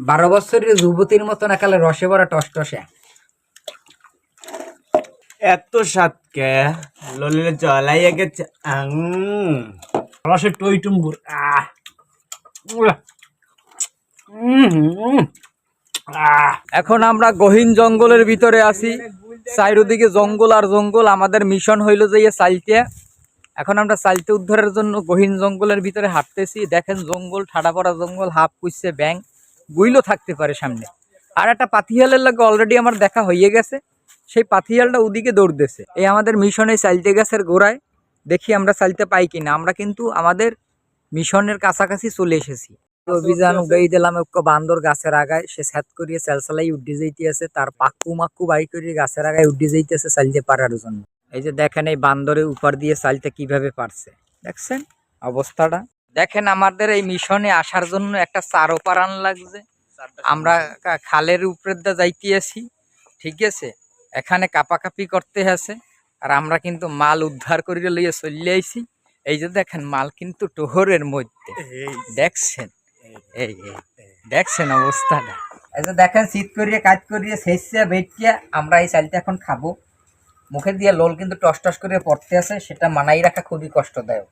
12 বছরের যুবতীর মতন একালে রসে ভরা টসটসে। এত স্বাদকে ললিলে জলাইয়া গেছে। রসের টই টুম্বুর। এখন আমরা গহীন জঙ্গলের ভিতরে আছি, চারিদিকে জঙ্গল আর জঙ্গল। আমাদের মিশন হইল যে চাইতে, এখন আমরা চাইতে উদ্ধারের জন্য গহীন জঙ্গলের ভিতরে হাঁটতেছি। দেখেন জঙ্গল, ঠাডা পড়া জঙ্গল, হাফ কুইছে ব্যাং গুইলও থাকতে পারে সামনে। আর একটা পাথিয়ালের লাগে অলরেডি আমার দেখা হয়ে গেছে, সেই পাথিয়ালটা ওদিকে দৌড়তেছে। এই আমাদের মিশনে চাইতে গাছের গোড়ায়, দেখি আমরা চাইতে পাই কিনা। আমরা কিন্তু আমাদের মিশনের কাছাকাছি চলে এসেছি। অভিযান উগাই দিলাম বান্দর গাছের আগায়, সে স্যাত করিয়ে চালচালাই উড্ডি যাইতে আছে, তার পাক্কু মাক্কু বাই করিয়ে গাছের আগায় উড্ডি যাইতেছে চালতে পারার জন্য। এই যে দেখেন এই বান্দরের উপর দিয়ে চালতে কিভাবে পারছে, দেখছেন অবস্থাটা। দেখেন আমাদের এই মিশনে আসার জন্য একটা চারো পারান লাগছে। আমরা খালের উপরে যাইতে আছি, ঠিক আছে, এখানে কাপাকাপি করতে আছে। আর আমরা কিন্তু মাল উদ্ধার করিয়ে লইয়ে চলে আইছি। এই যে দেখেন মাল কিন্তু টোহরের মধ্যে, দেখছেন এই দেখছেন অবস্থাটা। এই যে দেখেন শীত করিয়ে কাজ করিয়ে শেষে বেটিয়া আমরা এই চালটা এখন খাবো। মুখে দিয়ে লোল কিন্তু টস টস করে পড়তে আছে, সেটা মানাই রাখা খুবই কষ্টদায়ক।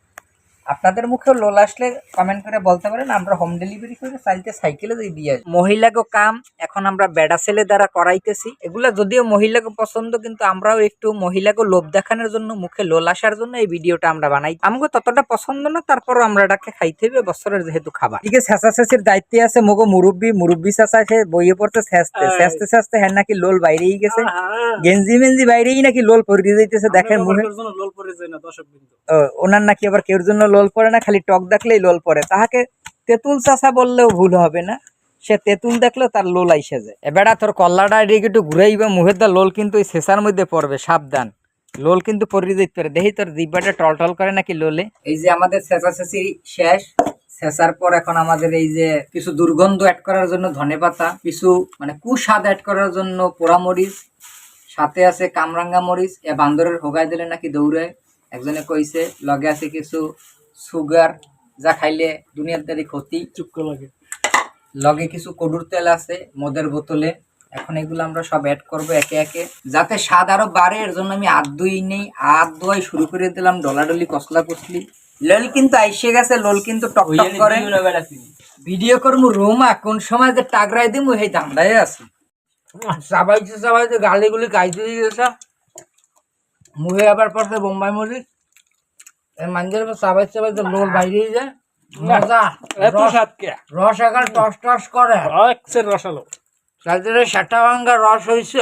আপনাদের মুখেও লোল আসলে কমেন্ট করে বলতে পারেন, আমরা হোম ডেলিভারি করে চাইতে সাইকেলে দিয়ে আসি। মহিলাকে কাম এখন আমরা বেড়া ছেলে দ্বারা করাইতেছি। এগুলা যদিও মহিলাকে পছন্দ, কিন্তু আমরাও একটু মহিলাকে লোভ দেখানোর জন্য, মুখে লোল আসার জন্য এই ভিডিওটা আমরা বানাই। আমাকে ততটা পছন্দ না, তারপরও আমরা এটাকে খাইতে হবে, বছরের যেহেতু খাবার। ঠিক আছে, শেষা শেষের দায়িত্বে আছে মগো মুরব্বী চাচা। সে বইয়ে পড়তে শেষতে হ্যাঁ নাকি লোল বাইরেই গেছে, গেঞ্জি মেঞ্জি বাইরেই নাকি লোল পরে যাইতেছে। দেখেন মুখে ওনার নাকি আবার কেউর জন্য লোল পড়ে না, খালি টক দেখলেই লোল পড়ে। তাহাকে তেঁতুল চাষা বললেও ভুল হবে না, সে তেঁতুল দেখলেও তার লোল আইসে যায়। এবার তোর কল্লাটা এদিকে একটু ঘুরাইবে, মুখের দা লোল কিন্তু ওই শেষার মধ্যে পড়বে, সাবধান, লোল কিন্তু পড়ে যেতে পারে। দেখি তোর জিব্বাটা টল করে নাকি লোলে। এই যে আমাদের শেষা শেষি শেষ, শেষার পর এখন আমাদের এই যে কিছু দুর্গন্ধ অ্যাড করার জন্য ধনেপাতা, কিছু মানে কুস্বাদ অ্যাড করার জন্য পোড়ামরিচ, সাথে আছে কামরাঙ্গা মরিচ। এ বান্দরের হোগায় দিলে নাকি দৌড়ায়, একজনে কইছে। লগে আছে কিছু সুগার, যা খাইলে দুনিয়ার দারি ক্ষতি, চুক্ক লাগে। লগে কিছু কডুর তেল আছে মদের বোতলে। এখন এগুলো আমরা সব অ্যাড করবো একে একে, যাতে স্বাদ আরো বাড়ে। এর জন্য আমি হাত ধুই নেই, হাত ধোয়াই শুরু করে দিলাম। ডলাডলি কসলা কসলি লোল কিন্তু আইসে গেছে, লোল কিন্তু টক টক করে। ভিডিও করবো রোমা, কোন সময় যে টাগরাই দিমু সেই ধান্দায় আছে। চাবাইতে গালিগুলি গাইতে গেছে, মুখে আবার পড়ছে বোম্বাই মরিচ। মাঞ্জের চাবাইতে লোল বাইরেই যায়, মজা। রস একাল টস টস করে, রসালো চারদিকে 7টা ভাঙ্গা রস হয়েছে।